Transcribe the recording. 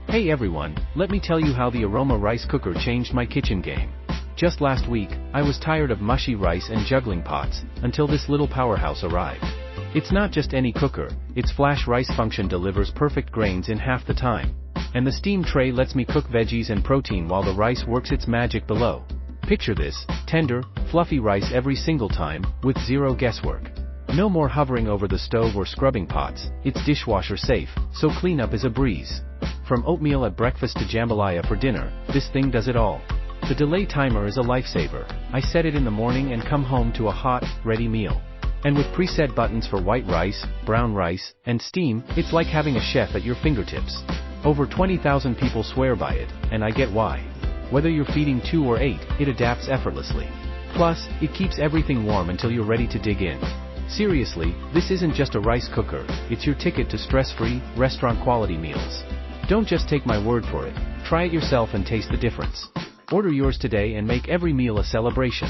Hey everyone, let me tell you how the AROMA rice cooker changed my kitchen game. Just last week, I was tired of mushy rice and juggling pots, until this little powerhouse arrived. It's not just any cooker, its flash rice function delivers perfect grains in half the time. And the steam tray lets me cook veggies and protein while the rice works its magic below. Picture this, tender, fluffy rice every single time, with zero guesswork. No more hovering over the stove or scrubbing pots, it's dishwasher safe, so cleanup is a breeze. From oatmeal at breakfast to jambalaya for dinner, this thing does it all. The delay timer is a lifesaver. I set it in the morning and come home to a hot, ready meal. And with preset buttons for white rice, brown rice, and steam, it's like having a chef at your fingertips. Over 20,000 people swear by it, and I get why. Whether you're feeding 2 or 8, it adapts effortlessly. Plus, it keeps everything warm until you're ready to dig in. Seriously, this isn't just a rice cooker, it's your ticket to stress-free, restaurant-quality meals. Don't just take my word for it, try it yourself and taste the difference. Order yours today and make every meal a celebration.